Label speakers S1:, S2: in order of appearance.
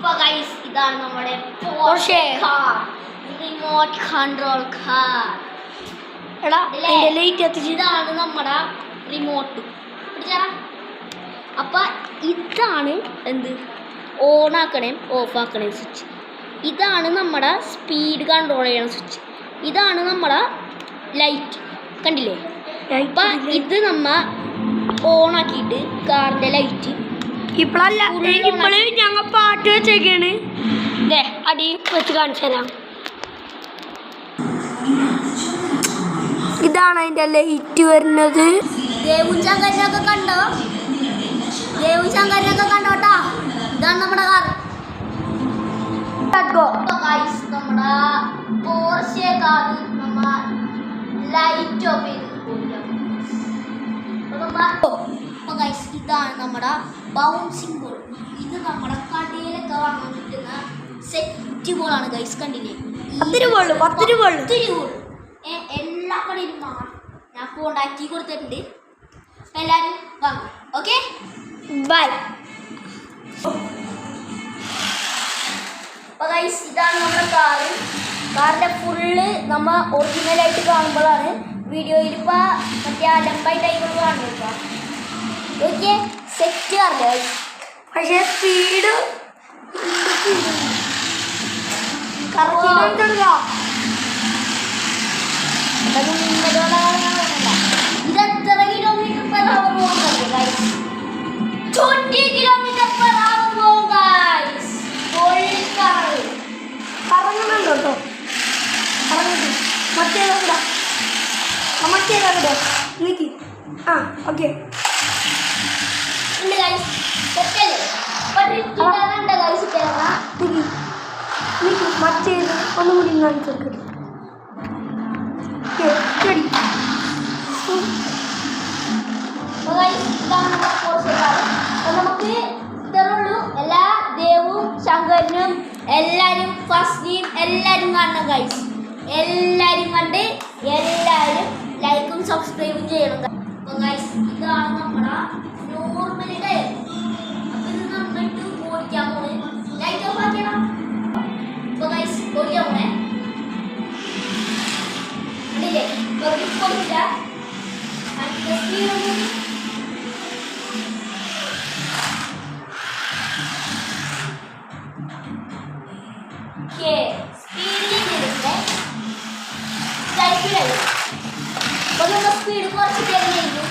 S1: ഇതാണ് നമ്മുടെ Porsche car remote control car. എടാ ഇതിന്റെ ലൈറ്റ് എത്തിച്ച് ഇതാണ് നമ്മുടെ റിമോട്ട്. അപ്പം ഇതാണ് എന്ത് ഓൺ ആക്കണേം ഓഫ് ആക്കണേം സ്വിച്ച്. ഇതാണ് നമ്മുടെ സ്പീഡ് കൺട്രോൾ ചെയ്യണ സ്വിച്ച്. ഇതാണ് നമ്മുടെ ലൈറ്റ് കണ്ടില്ലേ. അപ്പം ഇത് നമ്മ ഓൺ ആക്കിയിട്ട് കാറിൻ്റെ ലൈറ്റ് ഇപ്പോഴും ഞങ്ങൾ പാട്ട് വെച്ചേക്കാണ്. അടി വെച്ച് കാണിച്ചു തരാം. ഇതാണ് അതിൻ്റെ ലൈറ്റ് വരുന്നത്. ദേവും ശങ്കരനൊക്കെ കണ്ടോ? ദേവും ശങ്കരനൊക്കെ കണ്ടോട്ടാ. ഇതാണ് നമ്മുടെ കാർ. നമ്മുടെ പോർഷെ കാർ നമ്മ ലൈറ്റ് ഓഫ് ചെയ്ത് ഇതാണ് നമ്മുടെ ബൗൺസിംഗ് ബോൾ. ഇത് നമ്മുടെ കടയിലൊക്കെ വാങ്ങാൻ കിട്ടുന്ന സെറ്റ് ബോളാണ് ഗൈസ്. കണ്ടില്ലേ 10 ബോൾ എല്ലാ കടയിലും വാങ്ങാം. ഞാൻ കോണ്ടാക്ട് കൊടുത്തിട്ടുണ്ട്. എല്ലാവരും വാങ്ങാം. Okay bye. അപ്പോൾ ഗൈസ് ഇതാണ് നമ്മുടെ കാറ്. കാറിൻ്റെ ഫുള്ള് നമ്മൾ ഒറിജിനലായിട്ട് കാണുമ്പോഴാണ് വീഡിയോയിൽ ഇപ്പോൾ മറ്റേ അലമ്പായിട്ടായിക്കൊണ്ട് കാണുന്നത്. ഓക്കെ സെറ്റ് കാറില്ല പക്ഷേ സ്പീഡ് ഇതെത്ര കിലോമീറ്റർ പെർ അവർ പോകുന്നുണ്ട് ഗൈസ്? 20 കിലോമീറ്റർ പെർ അവർ പോകും ഗൈസ്. കറങ്ങുന്നുണ്ടോ കേട്ടോ? കറങ്ങുന്നു. മറ്റേതാ നീക്കി. ആ ഓക്കെ മറ്റേത് ഒന്നും കൂടി കാണിച്ചു. നമുക്ക് ഇതറുള്ളൂ. എല്ലാ ദേവും ശങ്കരനും എല്ലാവരും ഫസ്റ്റിയും എല്ലാവരും കാണണം ഗൈസ്. എല്ലാവരും കണ്ട് എല്ലാവരും ലൈക്കും സബ്സ്ക്രൈബും ചെയ്യണം. അപ്പോൾ ഗൈസ് ഇതാണ് നമ്മുടെ നോർമലി ടയർ. അപ്പോൾ ഇത് നന്നായിട്ട് ഓടിക്കാൻ പോണേ. ലൈറ്റ് ഓഫ് ആക്കണം. അപ്പോൾ ഗൈസ് ഓടിക്കാൻ പോണേ. കണ്ടില്ലേ ഓടിക്കില്ല. സ്പീഡ് കുറച്ച് തരുന്നു.